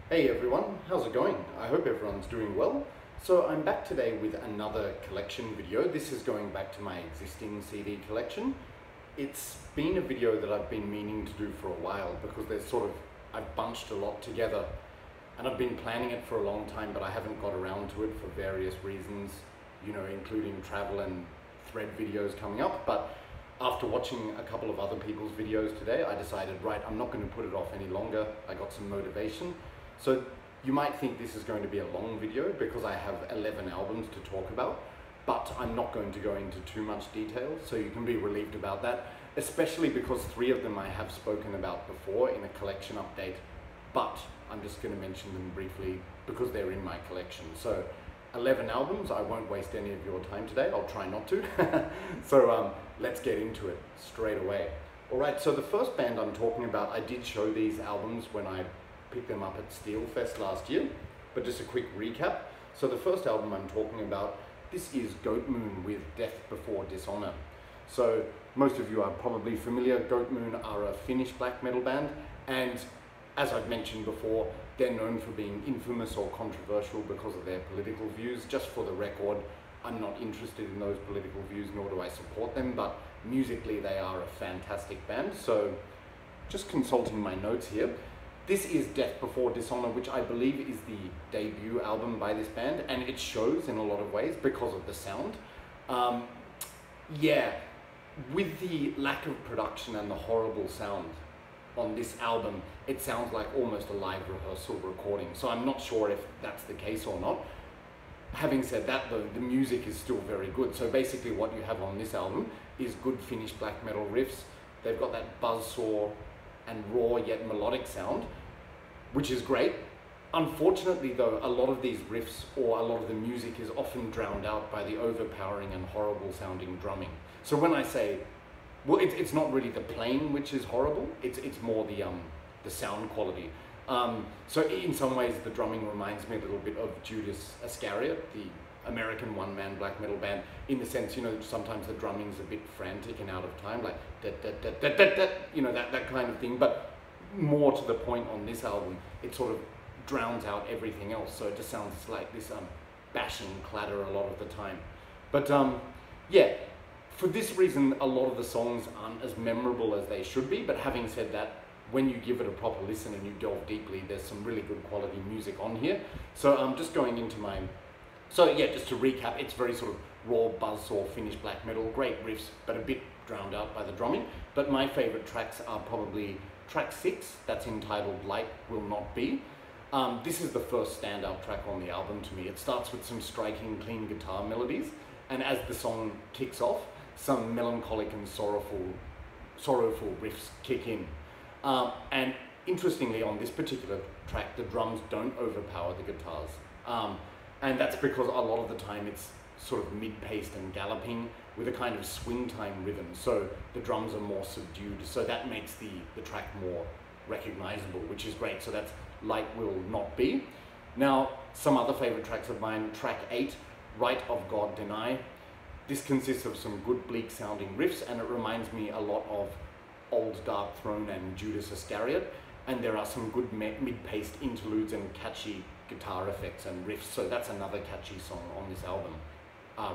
Hey everyone, how's it going? I hope everyone's doing well. So I'm back today with another collection video. This is going back to my existing CD collection. It's been a video that I've been meaning to do for a while because I've bunched a lot together and I've been planning it for a long time, but I haven't got around to it for various reasons, including travel and thread videos coming up. But after watching a couple of other people's videos today, I decided, right, I'm not going to put it off any longer. I got some motivation. So you might think this is going to be a long video because I have 11 albums to talk about, but I'm not going to go into too much detail, so you can be relieved about that, especially because 3 of them I have spoken about before in a collection update, but I'm just going to mention them briefly because they're in my collection. So 11 albums, I won't waste any of your time today, I'll try not to. So let's get into it straight away. Alright, so the first band I'm talking about, I did show these albums when I picked them up at Steelfest last year, but just a quick recap. So the first album I'm talking about, this is Goatmoon with Death Before Dishonor. So most of you are probably familiar. Goatmoon are a Finnish black metal band, and as I've mentioned before, they're known for being infamous or controversial because of their political views. Just for the record, I'm not interested in those political views, nor do I support them, but musically they are a fantastic band. So just consulting my notes here, this is Death Before Dishonor, which I believe is the debut album by this band, and it shows in a lot of ways because of the sound. Yeah, with the lack of production and the horrible sound on this album, it sounds like almost a live rehearsal recording. So I'm not sure if that's the case or not. Having said that though, the music is still very good. So basically what you have on this album is good Finnish black metal riffs. They've got that buzzsaw and raw yet melodic sound, which is great. Unfortunately though, a lot of these riffs or a lot of the music is often drowned out by the overpowering and horrible sounding drumming. So when I say, well, it's not really the playing which is horrible, it's more the sound quality. So in some ways the drumming reminds me a little bit of Judas Iscariot, the American one-man black metal band, in the sense, sometimes the drumming's a bit frantic and out of time, like that kind of thing, but more to the point on this album, it sort of drowns out everything else, so it just sounds like this bashing clatter a lot of the time. But yeah, for this reason, a lot of the songs aren't as memorable as they should be, but having said that, when you give it a proper listen and you delve deeply, there's some really good quality music on here. So I'm just going into my... So yeah, just to recap, it's very sort of raw buzzsaw Finnish black metal, great riffs, but a bit drowned out by the drumming. But my favorite tracks are probably track 6, that's entitled Light Will Not Be. This is the first standout track on the album to me. It starts with some striking clean guitar melodies, and as the song kicks off, some melancholic and sorrowful riffs kick in. And interestingly, on this particular track, the drums don't overpower the guitars. And that's because a lot of the time it's sort of mid-paced and galloping with a kind of swing time rhythm. So the drums are more subdued. So that makes the track more recognizable, which is great. So that's Light Will Not Be. Now, some other favorite tracks of mine, track 8, Right of God Deny. This consists of some good bleak sounding riffs, and it reminds me a lot of Old Dark Throne and Judas Iscariot. And there are some good mid-paced interludes and catchy guitar effects and riffs, so that's another catchy song on this album,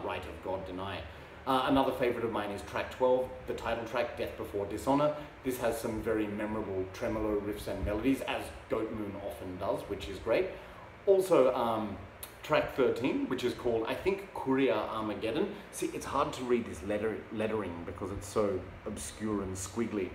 Right of God Deny. Another favorite of mine is track 12, the title track, Death Before Dishonor. This has some very memorable tremolo riffs and melodies, as Goatmoon often does, which is great. Also, track 13, which is called, I think, Courier Armageddon. See, it's hard to read this lettering because it's so obscure and squiggly.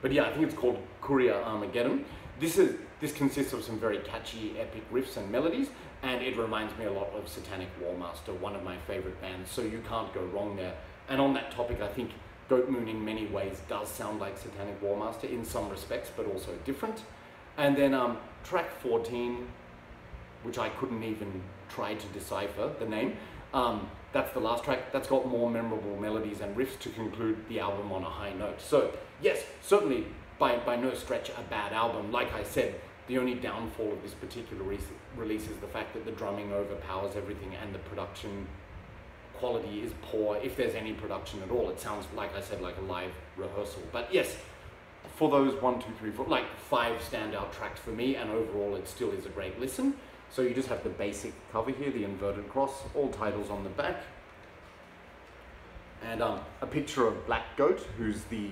But yeah, I think it's called Courier Armageddon. This consists of some very catchy, epic riffs and melodies, and it reminds me a lot of Satanic Warmaster, one of my favorite bands, so you can't go wrong there. And on that topic, I think Goatmoon in many ways does sound like Satanic Warmaster in some respects, but also different. And then track 14, which I couldn't even try to decipher the name, that's the last track. That's got more memorable melodies and riffs to conclude the album on a high note. So yes, certainly by no stretch a bad album. Like I said, the only downfall of this particular release is the fact that the drumming overpowers everything and the production quality is poor, if there's any production at all. It sounds, like I said, like a live rehearsal. But yes, for those 1, 2, 3, 4, like 5 standout tracks for me, and overall it still is a great listen. So you just have the basic cover here, the inverted cross, all titles on the back, and a picture of Black Goat, who's the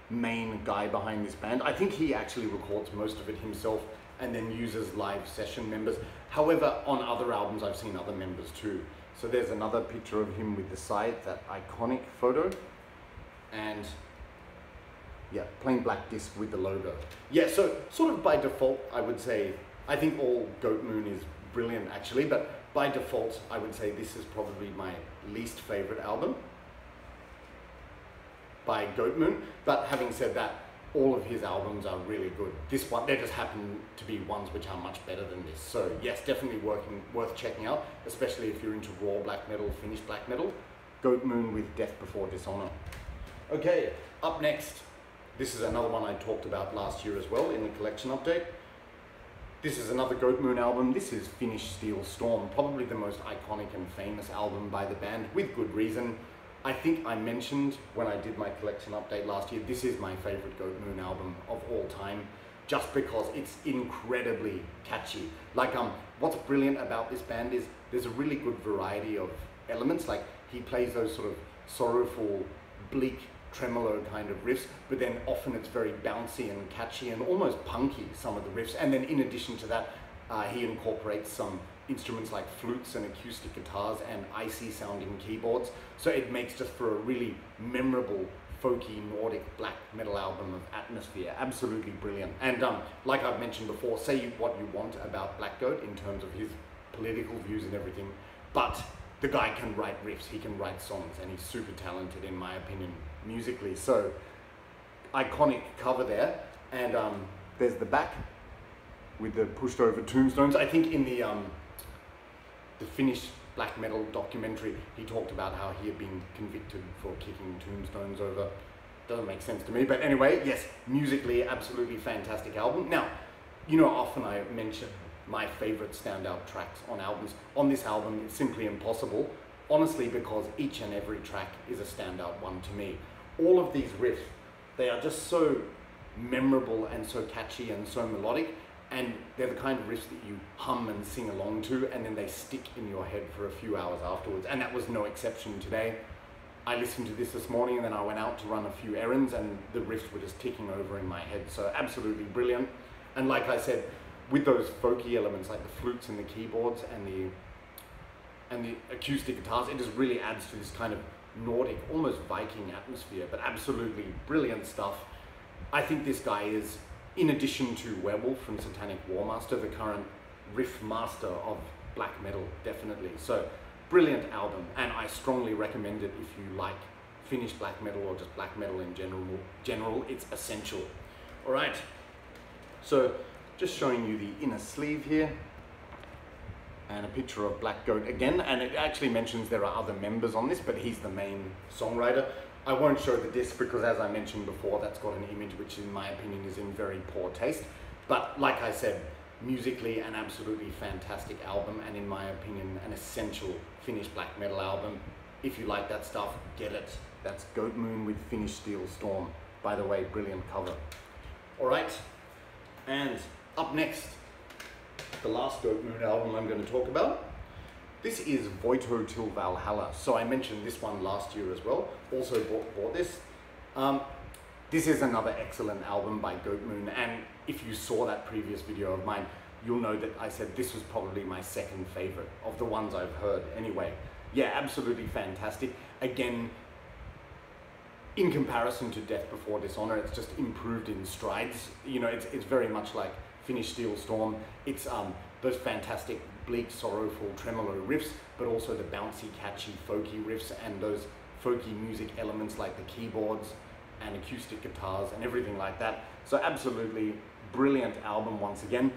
main guy behind this band. I think he actually records most of it himself and then uses live session members. However, on other albums I've seen other members too. So there's another picture of him with the side, that iconic photo, and yeah, plain black disc with the logo. Yeah, so sort of by default I would say, I think all Goat Moon is brilliant actually, but by default I would say this is probably my least favorite album by Goat Moon. But having said that, all of his albums are really good. This one, there just happen to be ones which are much better than this. So yes, definitely worth checking out, especially if you're into raw black metal, finished black metal. Goat Moon with Death Before Dishonor. Okay, up next, this is another one I talked about last year as well in the collection update. This is another Goat Moon album. This is Finnish Steel Storm, probably the most iconic and famous album by the band, with good reason. I think I mentioned when I did my collection update last year, this is my favorite Goat Moon album of all time, just because it's incredibly catchy. Like, what's brilliant about this band is there's a really good variety of elements. Like, he plays those sort of sorrowful, bleak, tremolo kind of riffs, but then often it's very bouncy and catchy and almost punky, some of the riffs. And then in addition to that, he incorporates some instruments like flutes and acoustic guitars and icy sounding keyboards. So it makes just for a really memorable, folky, Nordic black metal album of atmosphere. Absolutely brilliant. And like I've mentioned before, say what you want about Black Goat in terms of his political views and everything, but the guy can write riffs, he can write songs, and he's super talented in my opinion, musically. So iconic cover there, and there's the back with the pushed over tombstones. I think in the Finnish black metal documentary, he talked about how he had been convicted for kicking tombstones over. Doesn't make sense to me, but anyway, yes, musically, absolutely fantastic album. Now, you know, often I mention my favorite standout tracks on albums. On this album, it's simply impossible, honestly, because each and every track is a standout one to me. All of these riffs, they are just so memorable and so catchy and so melodic, and they're the kind of riffs that you hum and sing along to, and then they stick in your head for a few hours afterwards. And that was no exception today. I listened to this morning, and then I went out to run a few errands, and the riffs were just ticking over in my head. So absolutely brilliant. And like I said, with those folky elements like the flutes and the keyboards and the acoustic guitars, it just really adds to this kind of Nordic, almost Viking atmosphere, but absolutely brilliant stuff. I think this guy is, in addition to Werewolf from Satanic War Master, the current riff master of black metal, definitely. So, brilliant album, and I strongly recommend it if you like Finnish black metal or just black metal in general. It's essential. All right, so just showing you the inner sleeve here, and a picture of Black Goat again, and it actually mentions there are other members on this, but he's the main songwriter. I won't show the disc because, as I mentioned before, that's got an image which in my opinion is in very poor taste. But like I said, musically an absolutely fantastic album, and in my opinion an essential Finnish black metal album. If you like that stuff, get it. That's Goat Moon with Finnish Steel Storm. By the way, brilliant cover. Alright, and up next, the last Goat Moon album I'm going to talk about. This is Voito Till Valhalla. So I mentioned this one last year as well. Also bought this. This is another excellent album by Goat Moon, and if you saw that previous video of mine, you'll know that I said this was probably my second favorite of the ones I've heard anyway. Yeah, absolutely fantastic. Again, in comparison to Death Before Dishonor, it's just improved in strides. You know, it's very much like Finnish Steel Storm. It's those fantastic bleak, sorrowful tremolo riffs, but also the bouncy, catchy, folky riffs and those folky music elements like the keyboards and acoustic guitars and everything like that. So absolutely brilliant album once again.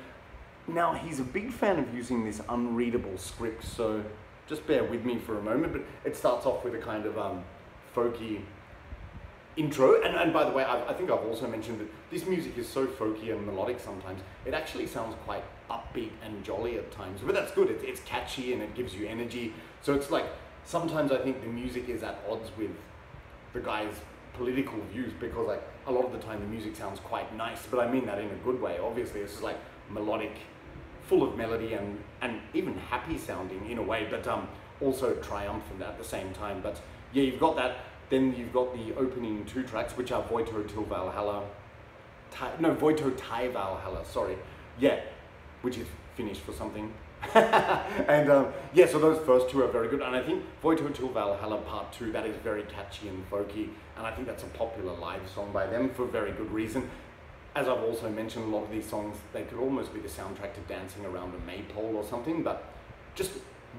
Now, he's a big fan of using this unreadable script, so just bear with me for a moment, but it starts off with a kind of folky intro, and by the way, I think I've also mentioned that this music is so folky and melodic sometimes, it actually sounds quite upbeat and jolly at times, but that's good. It's catchy and it gives you energy. So it's like, sometimes I think the music is at odds with the guy's political views, because like a lot of the time the music sounds quite nice, but I mean that in a good way. Obviously, this is like melodic, full of melody and even happy sounding in a way, but also triumphant at the same time. But yeah, you've got that. Then you've got the opening 2 tracks, which are Voito Til Valhalla, Voito Tai Valhalla, sorry. Yeah, which is Finnish for something. And yeah, so those first 2 are very good, and I think Voito Til Valhalla Part 2, that is very catchy and folky, and I think that's a popular live song by them for very good reason. As I've also mentioned, a lot of these songs, they could almost be the soundtrack to dancing around a maypole or something, but just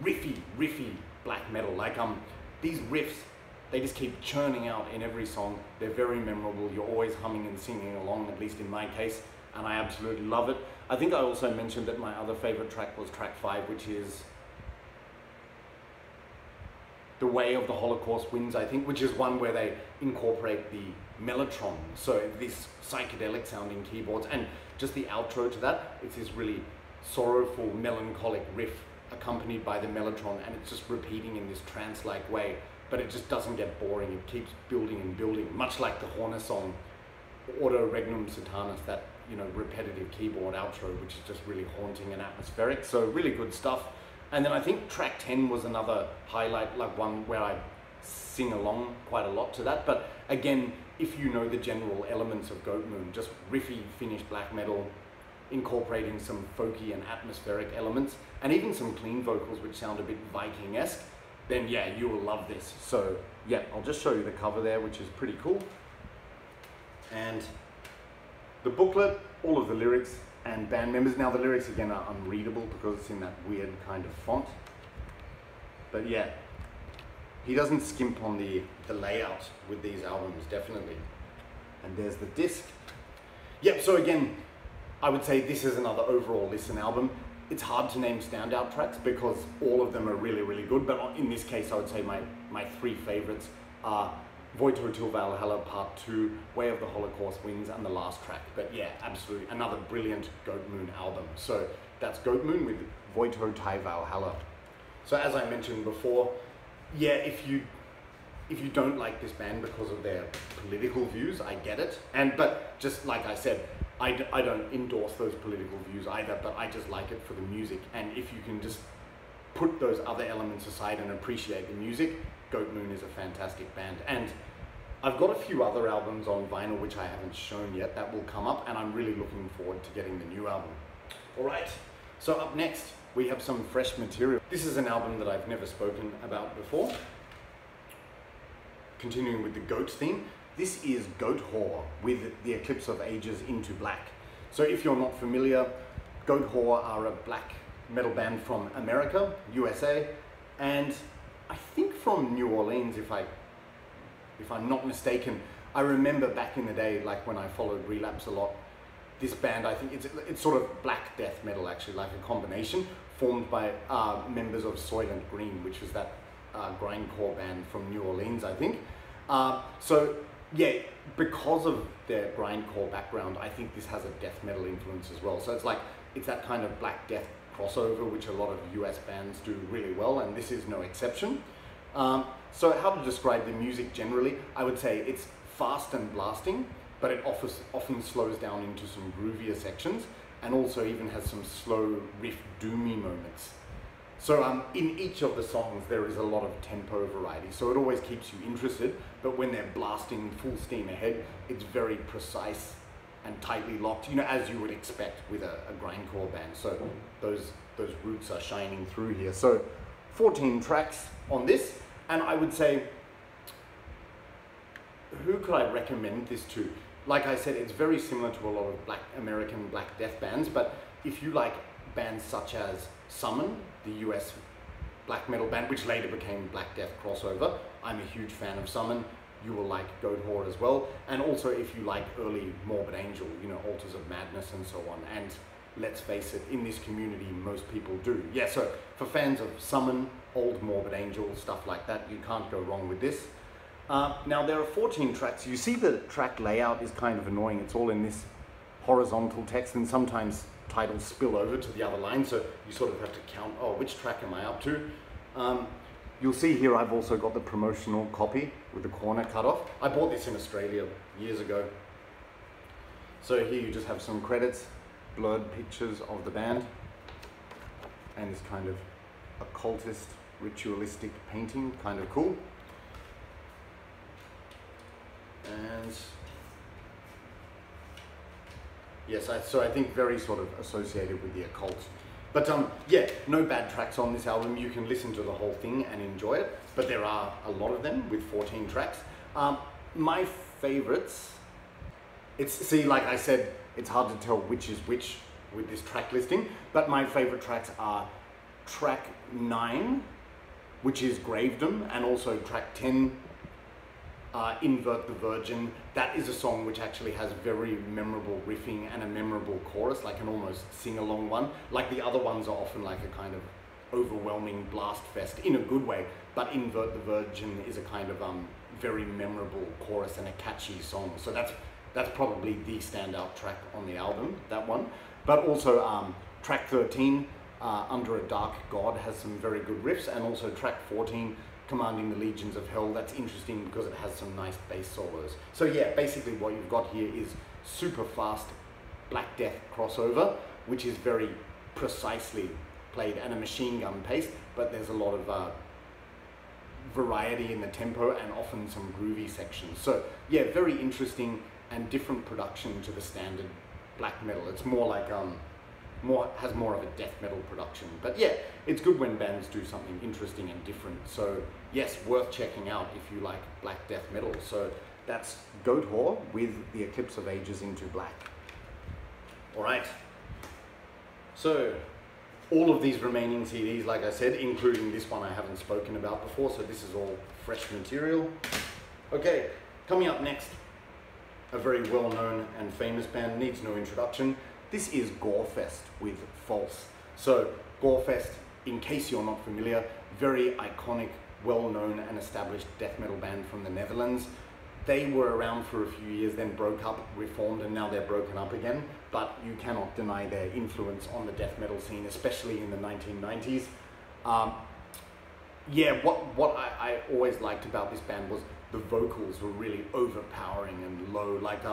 riffy black metal. Like these riffs, they just keep churning out in every song. They're very memorable. You're always humming and singing along, at least in my case, and I absolutely love it. I think I also mentioned that my other favorite track was track 5, which is The Way of the Holocaust Winds, I think, which is one where they incorporate the mellotron, so this psychedelic sounding keyboards, and just the outro to that, it's this really sorrowful, melancholic riff accompanied by the mellotron, and it's just repeating in this trance-like way, but it just doesn't get boring. It keeps building and building, much like the Horner song, Ordo Regnum Satanus, that, you know, repetitive keyboard outro, which is just really haunting and atmospheric. So really good stuff. And then I think track 10 was another highlight, like one where I sing along quite a lot to that. But again, if you know the general elements of Goat Moon, just riffy Finnish black metal, incorporating some folky and atmospheric elements, and even some clean vocals which sound a bit Viking-esque, then yeah, you will love this. So yeah, I'll just show you the cover there, which is pretty cool. And the booklet, all of the lyrics and band members. Now the lyrics again are unreadable because it's in that weird kind of font. But yeah, he doesn't skimp on the layout with these albums, definitely. And there's the disc. Yep, so again, I would say this is another overall listen album. It's hard to name standout tracks because all of them are really, really good, but in this case I would say my 3 favorites are Voito Til Valhalla Part 2, Way of the Holocaust Winds, and the last track. But yeah, absolutely, another brilliant Goat Moon album. So that's Goat Moon with Voito Tai Valhalla. So as I mentioned before, yeah, if you don't like this band because of their political views, I get it. But just like I said, I don't endorse those political views either, but I just like it for the music. And if you can just put those other elements aside and appreciate the music, Goat Moon is a fantastic band. And I've got a few other albums on vinyl which I haven't shown yet that will come up, and I'm really looking forward to getting the new album. All right, so up next we have some fresh material. This is an album that I've never spoken about before. Continuing with the goat theme, this is GOATWHORE with the Eclipse of Ages Into Black. So if you're not familiar, GOATWHORE are a black metal band from America, USA, and I think from New Orleans, if I'm not mistaken. I remember back in the day, like when I followed Relapse a lot, this band, I think it's sort of black death metal actually, like a combination formed by members of Soylent Green, which was that grindcore band from New Orleans, I think. So yeah, because of their grindcore background, I think this has a death metal influence as well. So it's that kind of black death crossover, which a lot of US bands do really well, and this is no exception. So how to describe the music generally? I would say it's fast and blasting, but it often slows down into some groovier sections, and also even has some slow riff doomy moments. So in each of the songs there is a lot of tempo variety, so it always keeps you interested, but when they're blasting full steam ahead, it's very precise and tightly locked, you know, as you would expect with a grindcore band. So those roots are shining through here. So 14 tracks on this, and I would say, who could I recommend this to? Like I said, it's very similar to a lot of American black death bands, but if you like bands such as Summon, the US black metal band, which later became Black Death crossover, I'm a huge fan of Summon. You will like GOATWHORE as well. And also if you like early Morbid Angel, you know, Altars of Madness and so on. And let's face it, in this community, most people do. Yeah, so for fans of Summon, old Morbid Angel, stuff like that, you can't go wrong with this. Now there are 14 tracks. You see the track layout is kind of annoying. It's all in this horizontal text, and sometimes titles spill over to the other line, so you sort of have to count, oh, which track am I up to? You'll see here I've also got the promotional copy with the corner cut off. I bought this in Australia years ago, So here you just have some credits, blurred pictures of the band, and this kind of occultist, ritualistic painting, kind of cool. And yes, so I think very sort of associated with the occult. But yeah, no bad tracks on this album. You can listen to the whole thing and enjoy it, but there are a lot of them with 14 tracks. My favorites, see, like I said, it's hard to tell which is which with this track listing, but my favorite tracks are track 9, which is Gravedom, and also track 10, Invert the Virgin. That is a song which actually has very memorable riffing and a memorable chorus, like an almost sing-along one. Like the other ones are often like a kind of overwhelming blast fest in a good way, but Invert the Virgin is a kind of very memorable chorus and a catchy song. So that's probably the standout track on the album, that one. But also track 13, Under a Dark God, has some very good riffs, and also track 14, Commanding the Legions of Hell. That's interesting because it has some nice bass solos. So yeah, basically what you've got here is super fast Black Death crossover, which is very precisely played at a machine gun pace, but there's a lot of variety in the tempo and often some groovy sections. So yeah, very interesting and different production to the standard black metal. It's more like has more of a death metal production. But yeah, it's good when bands do something interesting and different. So yes, worth checking out if you like black death metal. So that's GOATWHORE with The Eclipse of Ages into Black. All right. So all of these remaining CDs, like I said, including this one I haven't spoken about before, so this is all fresh material. Okay, coming up next, a very well-known and famous band, needs no introduction. This is GOREFEST with False. So GOREFEST, in case you're not familiar, very iconic, well-known and established death metal band from the Netherlands. They were around for a few years, then broke up, reformed, and now they're broken up again. But you cannot deny their influence on the death metal scene, especially in the 1990s. Yeah, what I always liked about this band was the vocals were really overpowering and low. Like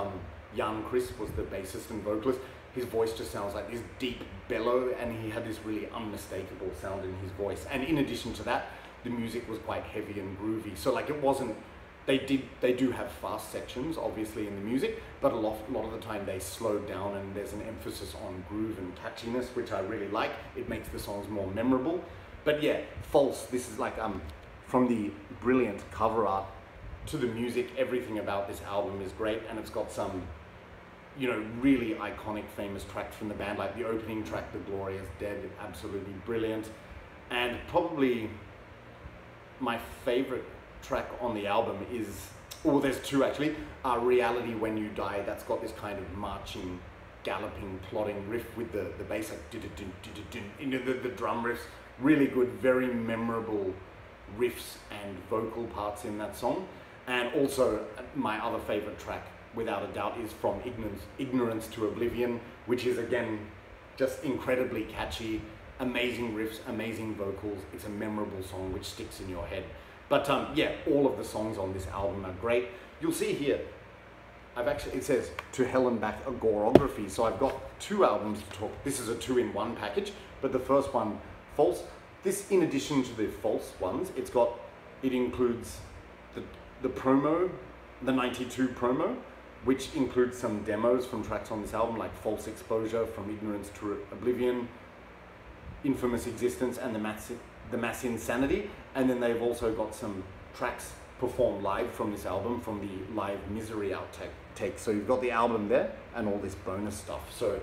Jan Chris was the bassist and vocalist. His voice just sounds like this deep bellow, and he had this really unmistakable sound in his voice. And in addition to that, the music was quite heavy and groovy. So like it wasn't, they do have fast sections, obviously, in the music, but a lot of the time they slowed down, and there's an emphasis on groove and catchiness, which I really like. It makes the songs more memorable. But yeah, False, this is like, from the brilliant cover art to the music, everything about this album is great, and it's got some, you know, really iconic, famous tracks from the band, like the opening track, The Glorious Dead, absolutely brilliant. And probably my favorite track on the album is, well, there's two actually, Reality When You Die. That's got this kind of marching, galloping, plodding riff with the bass, like you know, the drum riffs, really good, very memorable riffs and vocal parts in that song. And also my other favorite track, without a doubt, is From Ignorance to Oblivion, which is again just incredibly catchy, amazing riffs, amazing vocals. It's a memorable song which sticks in your head. But yeah, all of the songs on this album are great. You'll see here, it says To Hell and Back, a Gorography. So I've got two albums to talk. This is a 2-in-1 package, but the first one, False. This, in addition to the False ones, it includes the promo, the 92 promo, which includes some demos from tracks on this album, like False Exposure, From Ignorance to Oblivion, Infamous Existence, and the Mass Insanity. And then they've also got some tracks performed live from this album, from the live Misery outtake. So you've got the album there and all this bonus stuff. So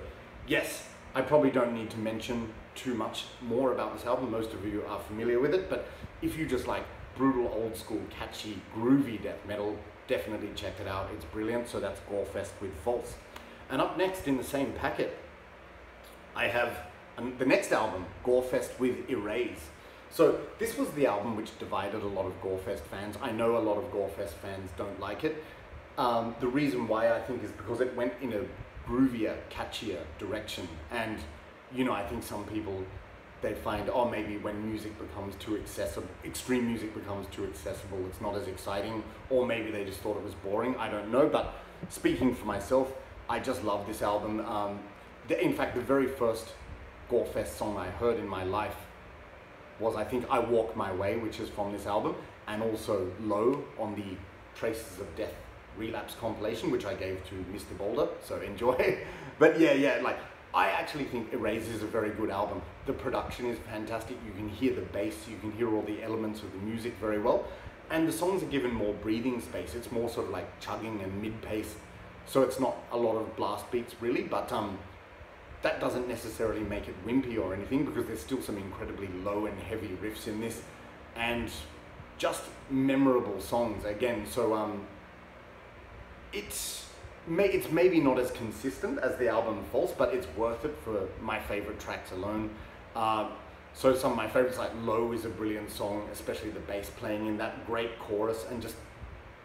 yes, I probably don't need to mention too much more about this album. Most of you are familiar with it, but if you just like brutal, old school, catchy, groovy death metal, definitely check it out. It's brilliant. So that's GOREFEST with False. And up next in the same packet, I have the next album, GOREFEST with Erase. So this was the album which divided a lot of GOREFEST fans. I know a lot of GOREFEST fans don't like it. The reason why, I think, is because it went in a groovier, catchier direction. And, you know, I think some people, they find, oh, maybe when music becomes too accessible, extreme music becomes too accessible, it's not as exciting, or maybe they just thought it was boring, I don't know. But speaking for myself, I just love this album. In fact, the very first GOREFEST song I heard in my life was, I think, I Walk My Way, which is from this album, and also Low on the Traces of Death Relapse compilation, which I gave to Mr. Boulder, so enjoy. But yeah, like, I actually think Erase is a very good album. The production is fantastic. You can hear the bass, you can hear all the elements of the music very well. And the songs are given more breathing space. It's more sort of like chugging and mid-pace. So it's not a lot of blast beats really, but that doesn't necessarily make it wimpy or anything, because there's still some incredibly low and heavy riffs in this, and just memorable songs again. So it's maybe not as consistent as the album False, but it's worth it for my favorite tracks alone. So some of my favorites, like Low is a brilliant song, especially the bass playing in that, great chorus, and just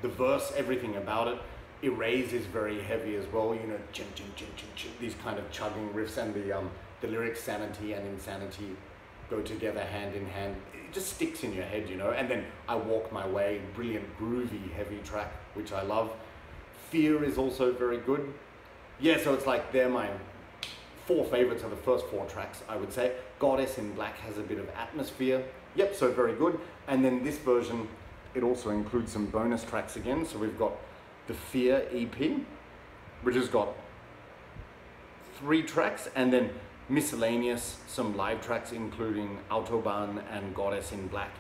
the verse, everything about it. Erase is very heavy as well, you know, chin, chin, chin, chin, chin, these kind of chugging riffs, and the lyrics sanity and insanity go together hand in hand. It just sticks in your head, you know. And then I Walk My Way, brilliant groovy heavy track, which I love. Fear is also very good. Yeah, so it's like they're my 4 favorites of the first 4 tracks, I would say. Goddess in Black has a bit of atmosphere. Yep, so very good. And then this version, it also includes some bonus tracks again. So we've got the Fear EP, which has got 3 tracks, and then miscellaneous, some live tracks including Autobahn and Goddess in Black.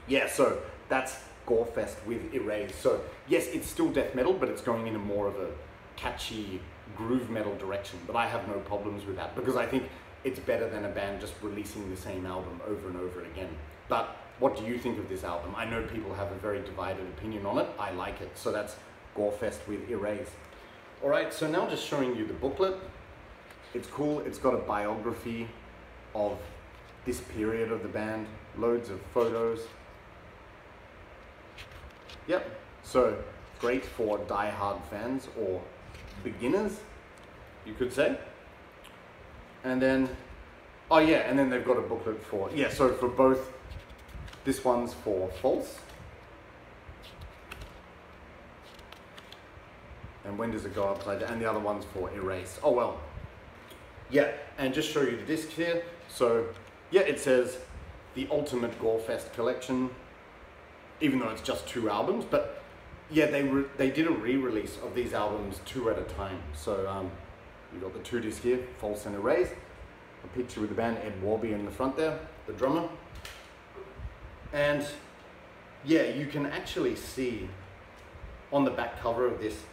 Yeah, so that's GOREFEST with Erase. So yes, it's still death metal, but it's going in a more of a catchy groove metal direction. But I have no problems with that, because I think it's better than a band just releasing the same album over and over again. But what do you think of this album? I know people have a very divided opinion on it. I like it. So that's GOREFEST with Erase. All right, so now just showing you the booklet. It's cool. It's got a biography of this period of the band, loads of photos. Yep, so great for die-hard fans or beginners, you could say. And then, oh yeah, and then they've got a booklet for, yeah, so for both, this one's for False. And when does it go upside down? And the other one's for Erase. Oh well. Yeah, and just show you the disc here. So yeah, it says the Ultimate GOREFEST Collection, even though it's just 2 albums. But yeah, they did a re-release of these albums 2 at a time. So you've got the 2 discs here, False and Erase. A picture with the band, Ed Warby in the front there, the drummer. And yeah, you can actually see on the back cover of this,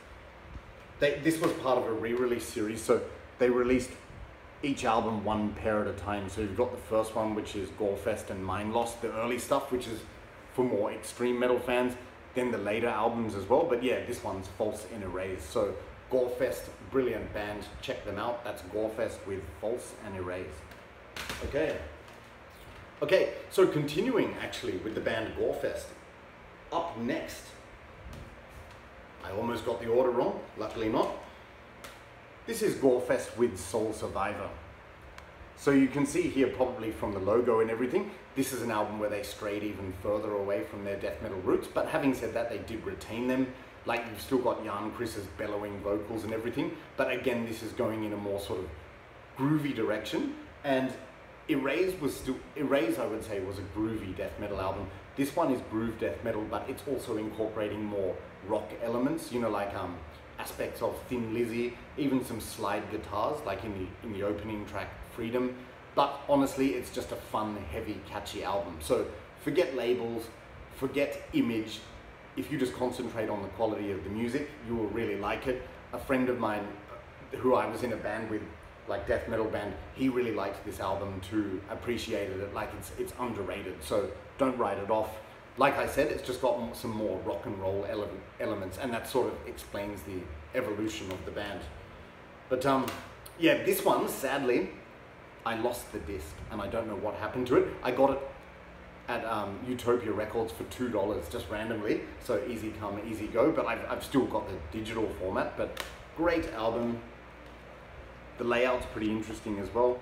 this was part of a re-release series, so they released each album 1 pair at a time. So you've got the first one, which is GOREFEST and Mind Lost, the early stuff, which is for more extreme metal fans, then the later albums as well. But yeah, this one's False and Erase. So GOREFEST, brilliant band, check them out. That's GOREFEST with False and Erase. Okay, so continuing actually with the band GOREFEST. Up next, I almost got the order wrong, luckily not. This is GOREFEST with Soul Survivor. So you can see here, probably from the logo and everything, this is an album where they strayed even further away from their death metal roots. But having said that, they did retain them. Like, you've still got Jan Chris's bellowing vocals and everything. But again, this is going in a more sort of groovy direction. And Erase, I would say, was a groovy death metal album. This one is groove death metal, but it's also incorporating more rock elements, you know, like aspects of Thin Lizzy, even some slide guitars, like in the opening track, Freedom. But honestly, it's just a fun, heavy, catchy album. So forget labels, forget image. If you just concentrate on the quality of the music, you will really like it. A friend of mine, who I was in a band with, like death metal band, he really liked this album too, appreciated it, like it's underrated, so don't write it off. Like I said, it's just got some more rock and roll elements, and that sort of explains the evolution of the band. But yeah, this one, sadly, I lost the disc, and I don't know what happened to it. I got it at Utopia Records for $2, just randomly, so easy come, easy go, but I've still got the digital format. But great album. The layout's pretty interesting as well.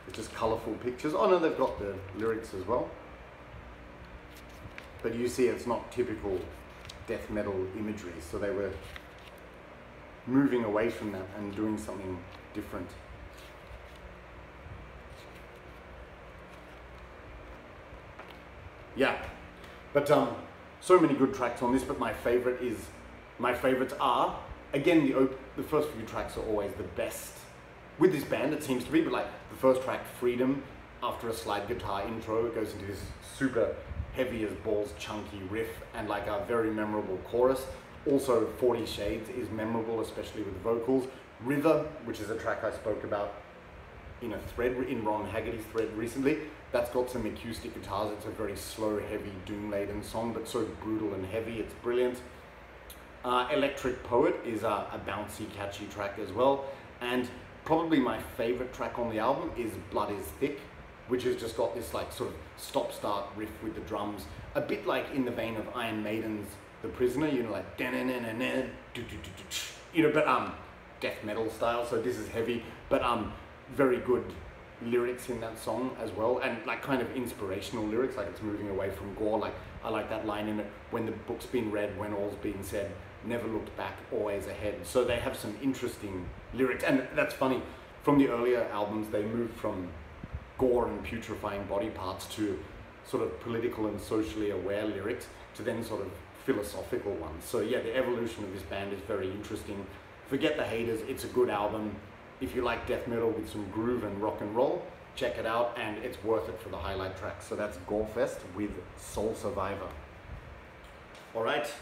It's just colorful pictures. Oh no, they've got the lyrics as well. But you see, it's not typical death metal imagery, so they were moving away from that and doing something different. Yeah, but so many good tracks on this, but my favorites are, again, the first few tracks are always the best. With this band, it seems to be, but like the first track, Freedom, after a slide guitar intro, it goes into this super heavy as balls, chunky riff, and like a very memorable chorus. Also, 40 Shades is memorable, especially with the vocals. River, which is a track I spoke about in a thread, in Ron Haggerty's thread recently, that's got some acoustic guitars. It's a very slow, heavy, doom-laden song, but so brutal and heavy, it's brilliant. Electric Poet is a bouncy, catchy track as well. And probably my favorite track on the album is Blood is Thick, which has just got this like sort of stop-start riff with the drums, a bit like in the vein of Iron Maiden's The Prisoner, you know, like you know, but death metal style. So this is heavy, but very good lyrics in that song as well, and like kind of inspirational lyrics, like it's moving away from gore. Like I like that line in it, when the book's been read, when all's been said, never looked back, always ahead. So they have some interesting lyrics, and that's funny. From the earlier albums, they moved from gore and putrefying body parts to sort of political and socially aware lyrics to then sort of philosophical ones. So yeah, the evolution of this band is very interesting. Forget the haters, it's a good album. If you like death metal with some groove and rock and roll, check it out, and it's worth it for the highlight tracks. So that's GOREFEST with Soul Survivor. All right.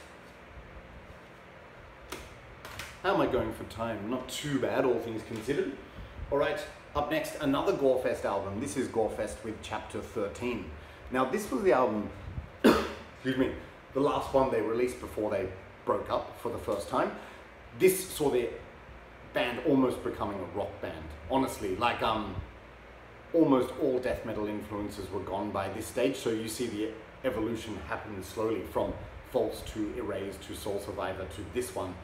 How am I going for time? Not too bad, all things considered. All right, up next, another GOREFEST album. This is GOREFEST with Chapter 13. Now, this was the album, excuse me, the last one they released before they broke up for the first time. This saw the band almost becoming a rock band. Honestly, like almost all death metal influences were gone by this stage, so you see the evolution happen slowly from False to Erase to Soul Survivor to this one.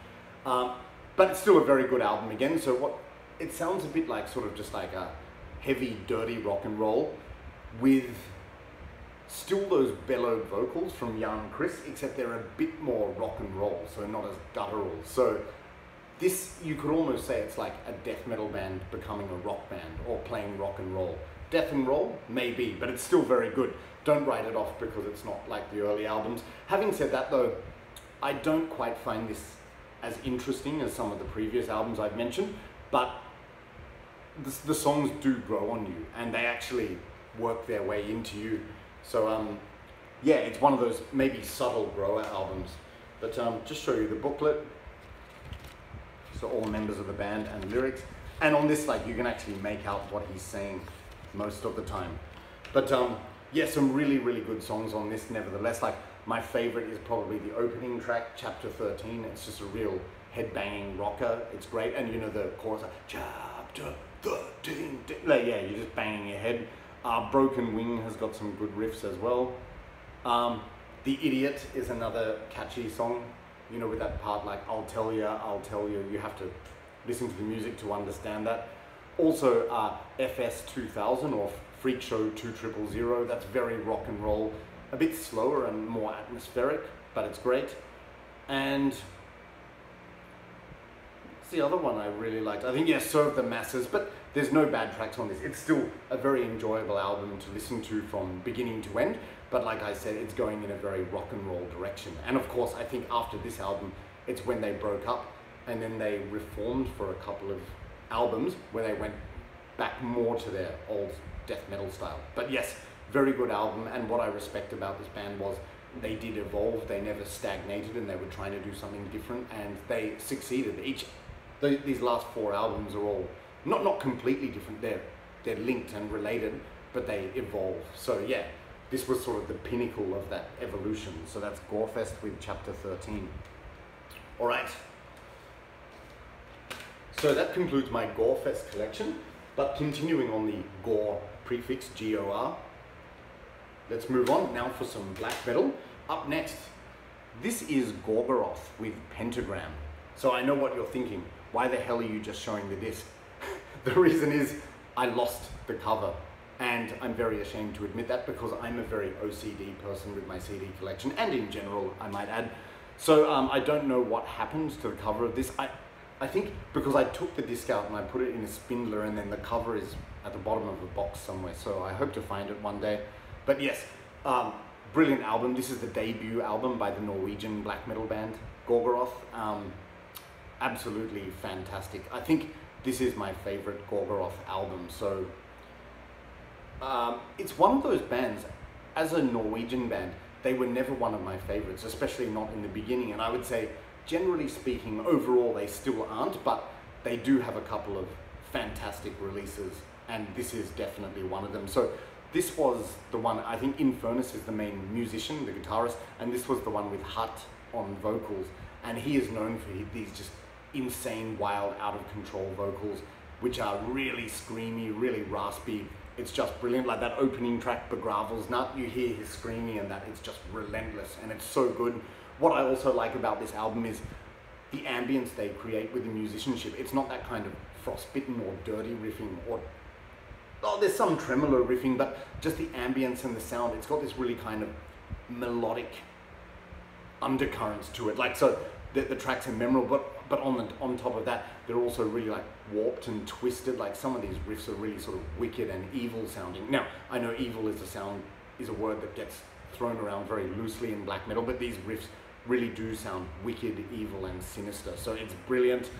But it's still a very good album again. So it sounds a bit like sort of just like a heavy, dirty rock and roll with still those bellowed vocals from Jan Chris, except they're a bit more rock and roll, so not as guttural. So this, you could almost say it's like a death metal band becoming a rock band or playing rock and roll. Death and roll, maybe, but it's still very good. Don't write it off because it's not like the early albums. Having said that though, I don't quite find this as interesting as some of the previous albums I've mentioned, but the songs do grow on you and they actually work their way into you. So yeah, it's one of those maybe subtle grower albums. But just show you the booklet. So all members of the band and lyrics. And on this, like, you can actually make out what he's saying most of the time. But yeah, some really, really good songs on this nevertheless. Like, my favorite is probably the opening track, Chapter 13. It's just a real head-banging rocker. It's great. And you know the chorus, like, Chapter 13. Like, yeah, you're just banging your head. Broken Wing has got some good riffs as well. The Idiot is another catchy song. You know, with that part like, I'll tell you, you have to listen to the music to understand that. Also, FS 2000 or Freak Show 2000, that's very rock and roll, a bit slower and more atmospheric, but it's great. And what's the other one I really liked? I think, yeah, Serve the Masses, but there's no bad tracks on this. It's still a very enjoyable album to listen to from beginning to end. But like I said, it's going in a very rock and roll direction. And of course, I think after this album, it's when they broke up and then they reformed for a couple of albums where they went back more to their old death metal style. But yes, very good album. And what I respect about this band was they did evolve. They never stagnated and they were trying to do something different and they succeeded. These last 4 albums are all not completely different. They're linked and related, but they evolve. So yeah. This was sort of the pinnacle of that evolution. So that's GOREFEST with Chapter 13. All right. So that concludes my GOREFEST collection. But continuing on the Gore prefix, G-O-R, let's move on now for some black metal. Up next, this is GORGOROTH with Pentagram. So I know what you're thinking. Why the hell are you just showing the disc? The reason is I lost the cover. And I'm very ashamed to admit that because I'm a very OCD person with my CD collection and in general, I might add. So I don't know what happened to the cover of this. I think because I took the disc out and I put it in a spindler, and then the cover is at the bottom of the box somewhere, so I hope to find it one day. But yes, brilliant album. This is the debut album by the Norwegian black metal band GORGOROTH. Absolutely fantastic. I think this is my favorite GORGOROTH album. So it's one of those bands, as a Norwegian band, they were never one of my favorites, especially not in the beginning. And I would say, generally speaking, overall they still aren't, but they do have a couple of fantastic releases, and this is definitely one of them. So this was the one, I think Infernus is the main musician, the guitarist, and this was the one with Hut on vocals. And he is known for these just insane, wild, out of control vocals, which are really screamy, really raspy. It's just brilliant. Like that opening track, Begravel's Nut, you hear his screaming and that, it's just relentless, and it's so good. What I also like about this album is the ambience they create with the musicianship. It's not that kind of frostbitten or dirty riffing, or there's some tremolo riffing, but just the ambience and the sound. It's got this really kind of melodic undercurrents to it. Like, so the tracks are memorable, but on top of that, they're also really like warped and twisted. Like some of these riffs are really sort of wicked and evil sounding. Now, I know evil is a word that gets thrown around very loosely in black metal, but these riffs really do sound wicked, evil, and sinister. So it's brilliant.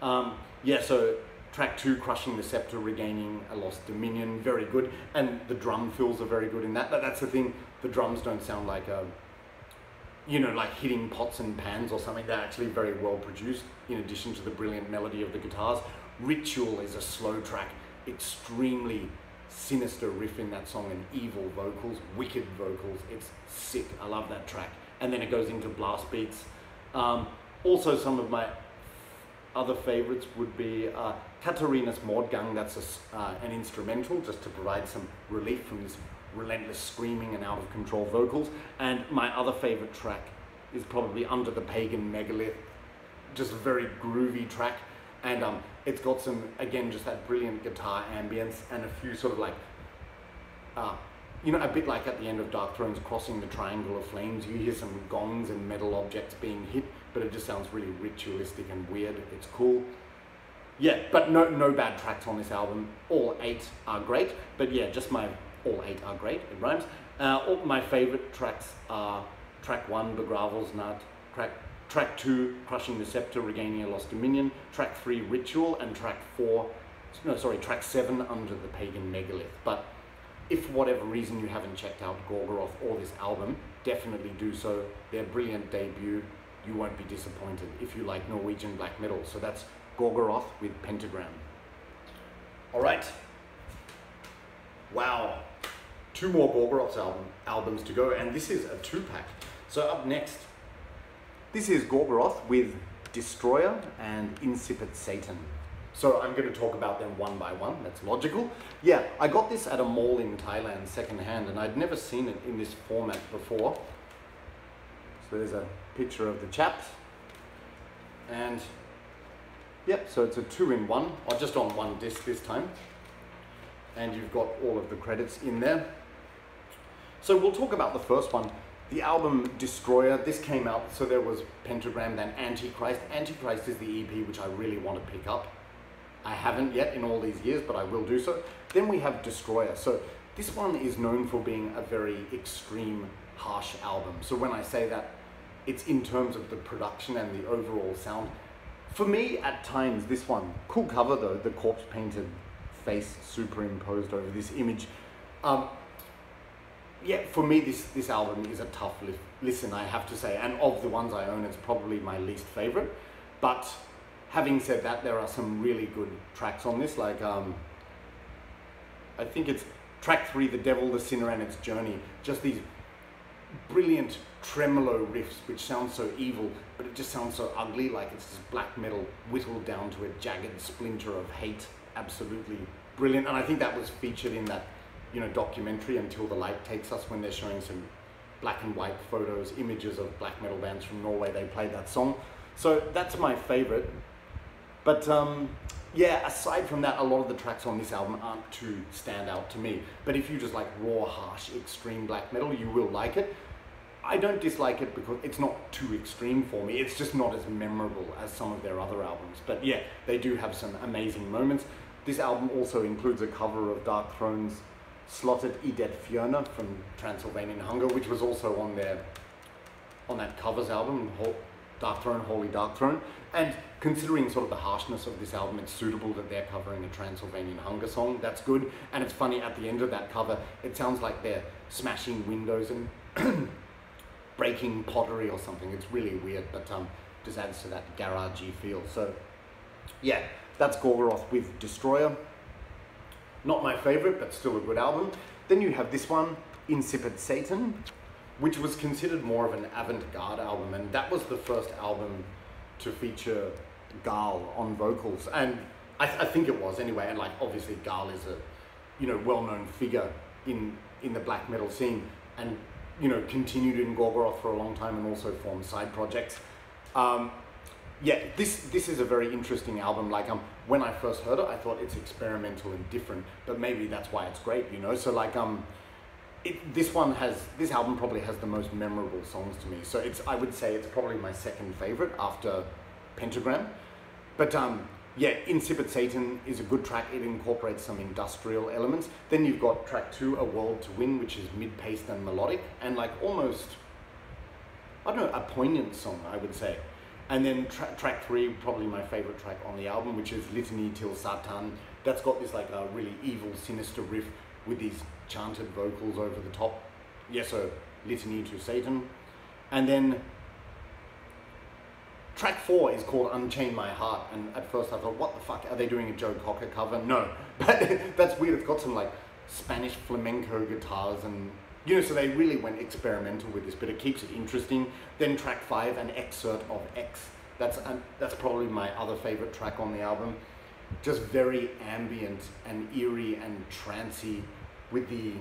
Yeah, so track 2, Crushing the Scepter, Regaining a Lost Dominion, very good. And the drum fills are very good in that. That's the thing, the drums don't sound like you know, like hitting pots and pans or something. They're actually very well produced, in addition to the brilliant melody of the guitars. Ritual is a slow track, extremely sinister riff in that song, and evil vocals, wicked vocals. It's sick. I love that track. And then it goes into blast beats. Also, some of my other favorites would be Katarina's Mordgang. That's an instrumental, just to provide some relief from this relentless screaming and out of control vocals. And my other favorite track is probably Under the Pagan Megalith, just a very groovy track. And it's got some, again, just that brilliant guitar ambience and a few sort of like, you know, a bit like at the end of Dark Thrones, Crossing the Triangle of Flames. You hear some gongs and metal objects being hit, but it just sounds really ritualistic and weird. It's cool. Yeah, but no bad tracks on this album. All 8 are great, but yeah, just all 8 are great, it rhymes. All my favorite tracks are track 1, Begravel's Nut, track 2, Crushing the Scepter, Regaining a Lost Dominion, track 3, Ritual, and track 7, Under the Pagan Megalith. But if for whatever reason you haven't checked out GORGOROTH or this album, definitely do so. Their brilliant debut, you won't be disappointed if you like Norwegian black metal. So that's GORGOROTH with Pentagram. All right. Wow. 2 more GORGOROTH albums to go, and this is a 2-pack. So up next, this is GORGOROTH with Destroyer and Incipit Satan. So I'm going to talk about them one by one. That's logical. Yeah, I got this at a mall in Thailand secondhand, and I'd never seen it in this format before. So there's a picture of the chaps, and yep, so it's a 2-in-1, or just on one disc this time. And you've got all of the credits in there. So we'll talk about the first one, the album Destroyer. This came out, so there was Pentagram, then Antichrist. Antichrist is the EP which I really want to pick up. I haven't yet in all these years, but I will do so. Then we have Destroyer. So this one is known for being a very extreme, harsh album. So when I say that, it's in terms of the production and the overall sound. For me, at times, this one, cool cover though, the corpse painted face superimposed over this image. Yeah, for me, this album is a tough listen, I have to say. And of the ones I own, it's probably my least favorite. But having said that, there are some really good tracks on this. Like, I think it's track 3, The Devil, the Sinner, and Its Journey. Just these brilliant tremolo riffs, which sound so evil, but it just sounds so ugly. Like it's this black metal whittled down to a jagged splinter of hate. Absolutely brilliant. And I think that was featured in that, you know, documentary Until the Light Takes Us, when they're showing some black and white photos, images of black metal bands from Norway. They played that song. So that's my favorite. But yeah, aside from that, a lot of the tracks on this album aren't too stand out to me. But if you just like raw, harsh, extreme black metal, you will like it. I don't dislike it because it's not too extreme for me. It's just not as memorable as some of their other albums. But yeah, they do have some amazing moments. This album also includes a cover of Dark Throne's Slotted I Det Fjerne from Transylvanian Hunger, which was also on that covers album, Dark Throne, Holy Dark Throne. And considering sort of the harshness of this album, it's suitable that they're covering a Transylvanian Hunger song. That's good. And it's funny, at the end of that cover, it sounds like they're smashing windows and breaking pottery or something. It's really weird, but just adds to that garagey feel. So yeah, that's Gorgoroth with Destroyer. Not my favorite, but still a good album. Then you have this one, Incipit Satan, which was considered more of an avant-garde album, and that was the first album to feature Gal on vocals, and I think it was anyway. And like, obviously Gal is a well-known figure in the black metal scene, and continued in Gorgoroth for a long time, and also formed side projects. Yeah, this is a very interesting album. Like when I first heard it, I thought it's experimental and different, but maybe that's why it's great, So like this album probably has the most memorable songs to me. So I would say it's probably my second favorite after Pentagram. But yeah, Incipit Satan is a good track. It incorporates some industrial elements. Then you've got track 2, A World to Win, which is mid-paced and melodic, and like almost, I don't know, a poignant song, I would say. And then track 3, probably my favorite track on the album, which is Litany till Satan. That's got this like a really evil, sinister riff with these chanted vocals over the top. Yeah, so Litany to Satan. And then track 4 is called Unchain My Heart, and at first I thought, what the fuck, are they doing a Joe Cocker cover? No, but that's weird. It's got some like Spanish flamenco guitars, and so they really went experimental with this, but it keeps it interesting. Then track 5, An Excerpt of X. That's probably my other favorite track on the album. Just very ambient and eerie and trancy with the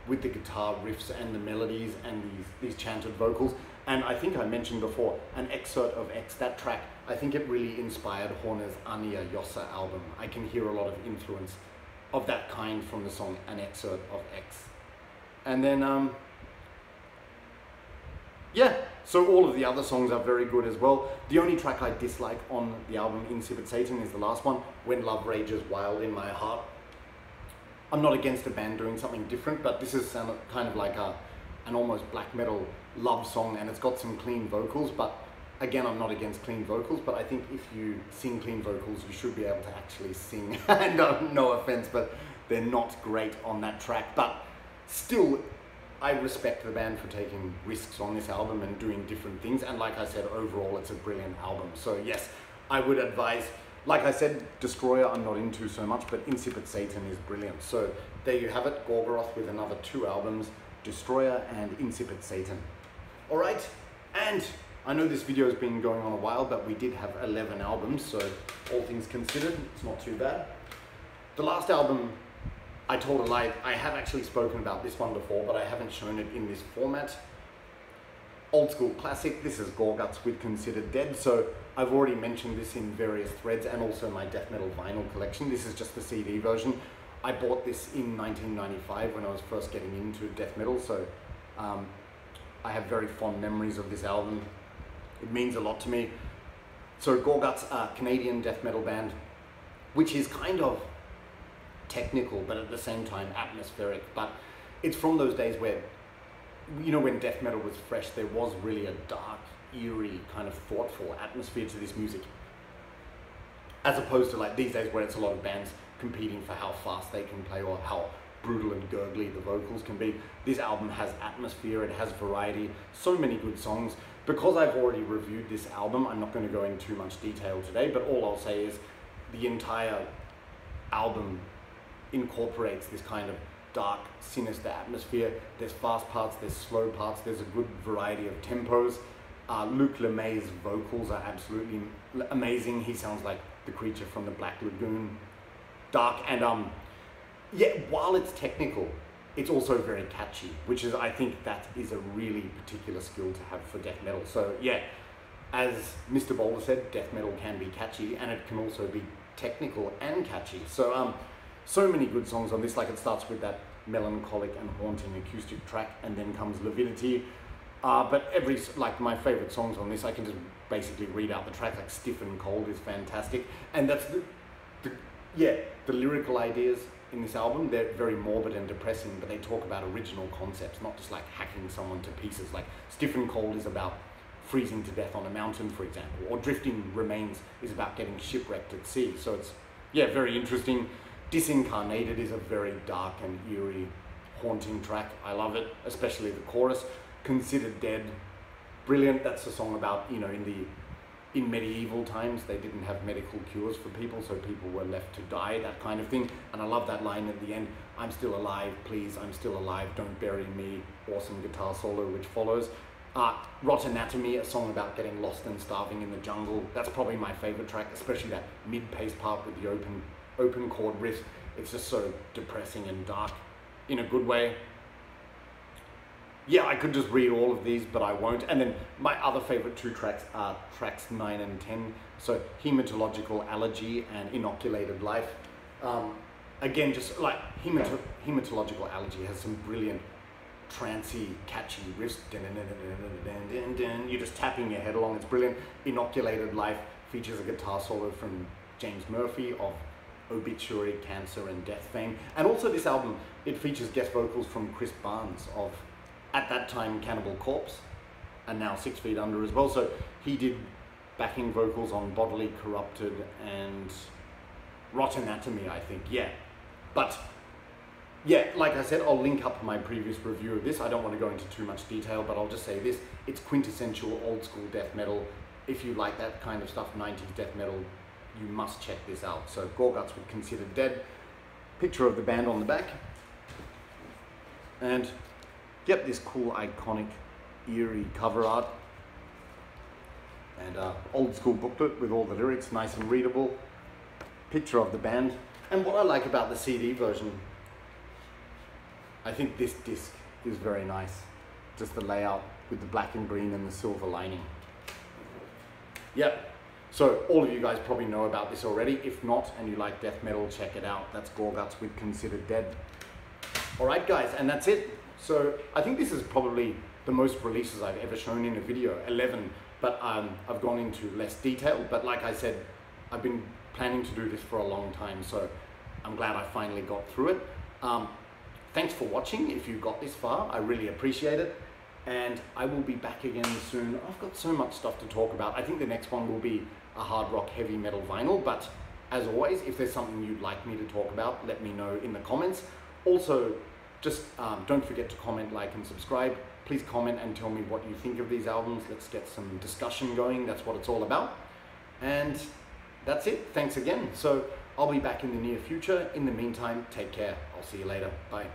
guitar riffs and the melodies and these chanted vocals. And I think I mentioned before, An Excerpt of X, that track, I think it really inspired Horner's Anya Yossa album. I can hear a lot of influence of that kind from the song An Excerpt of X. And then, yeah, so all of the other songs are very good as well. The only track I dislike on the album Incipit Satan is the last one, When Love Rages Wild in My Heart. I'm not against a band doing something different, but this is kind of like an almost black metal love song, and it's got some clean vocals. But again, I'm not against clean vocals, but I think if you sing clean vocals, you should be able to actually sing. And no offense, but they're not great on that track. But still, I respect the band for taking risks on this album and doing different things. And like I said, overall, it's a brilliant album. So yes, I would advise, like I said, Destroyer I'm not into so much, but Incipit Satan is brilliant. So there you have it, Gorgoroth with another 2 albums, Destroyer and Incipit Satan. All right, and I know this video has been going on a while, but we did have 11 albums, so all things considered, it's not too bad. The last album, I told a lie, I have actually spoken about this one before, but I haven't shown it in this format. Old school classic, this is GORGUTS with Considered Dead. So I've already mentioned this in various threads, and also my death metal vinyl collection. This is just the CD version. I bought this in 1995 when I was first getting into death metal, so I have very fond memories of this album. It means a lot to me. So GORGUTS, a Canadian death metal band, which is kind of technical, but at the same time atmospheric. But it's from those days where, when death metal was fresh, there was really a dark, eerie, kind of thoughtful atmosphere to this music. As opposed to like these days where it's a lot of bands competing for how fast they can play or how brutal and gurgly the vocals can be. This album has atmosphere, it has variety, so many good songs. Because I've already reviewed this album, I'm not going to go into too much detail today, but all I'll say is the entire album incorporates this kind of dark, sinister atmosphere. There's fast parts, there's slow parts, there's a good variety of tempos. Luc Lemay's vocals are absolutely amazing. He sounds like the creature from the Black Lagoon. Dark and yeah, while it's technical, it's also very catchy, which is, I think that is a really particular skill to have for death metal. So yeah, as Mr. Boulder said, death metal can be catchy, and it can also be technical and catchy. So so many good songs on this. Like, it starts with that melancholic and haunting acoustic track, and then comes Lividity. But like my favorite songs on this, I can just basically read out the track. Like Stiff and Cold is fantastic, and that's the lyrical ideas in this album. They're very morbid and depressing, but they talk about original concepts, not just like hacking someone to pieces. Like Stiff and Cold is about freezing to death on a mountain, for example, or Drifting Remains is about getting shipwrecked at sea. So it's, yeah, very interesting. Disincarnated is a very dark and eerie, haunting track. I love it, especially the chorus. Considered Dead, brilliant. That's a song about, you know, in medieval times, they didn't have medical cures for people, so people were left to die, that kind of thing. And I love that line at the end, I'm still alive, please, I'm still alive, don't bury me. Awesome guitar solo which follows. Rot Anatomy, a song about getting lost and starving in the jungle. That's probably my favorite track, especially that mid-pace part with the open chord riff. It's just so depressing and dark in a good way. Yeah, I could just read all of these, but I won't. And then my other favorite two tracks are tracks 9 and 10. So Hematological Allergy and Inoculated Life. Again, just like Hematological Allergy has some brilliant trancey, catchy riffs. You're just tapping your head along, it's brilliant. Inoculated Life features a guitar solo from James Murphy of Obituary, Cancer and Death fame. And also this album, it features guest vocals from Chris Barnes of, at that time, Cannibal Corpse, and now 6 Feet Under as well. So he did backing vocals on Bodily Corrupted and Rot Anatomy, I think, yeah. But yeah, like I said, I'll link up my previous review of this. I don't want to go into too much detail, but I'll just say this. It's quintessential old school death metal. If you like that kind of stuff, 90s death metal, you must check this out. So Gorguts with Considered Dead. Picture of the band on the back. And yep, this cool, iconic, eerie cover art. And old school booklet with all the lyrics, nice and readable. Picture of the band. And what I like about the CD version, I think this disc is very nice. Just the layout with the black and green and the silver lining. Yep. So all of you guys probably know about this already. If not, and you like death metal, check it out. That's Gorguts with Considered Dead. All right, guys, and that's it. So I think this is probably the most releases I've ever shown in a video, 11, but I've gone into less detail. But like I said, I've been planning to do this for a long time, so I'm glad I finally got through it. Thanks for watching. If you got this far, I really appreciate it. And I will be back again soon. I've got so much stuff to talk about. I think the next one will be a hard rock heavy metal vinyl, but as always, if there's something you'd like me to talk about, let me know in the comments. Also, just don't forget to comment, like, and subscribe. Please comment and tell me what you think of these albums. Let's get some discussion going. That's what it's all about. And that's it. Thanks again. So I'll be back in the near future. In the meantime, take care. I'll see you later. Bye.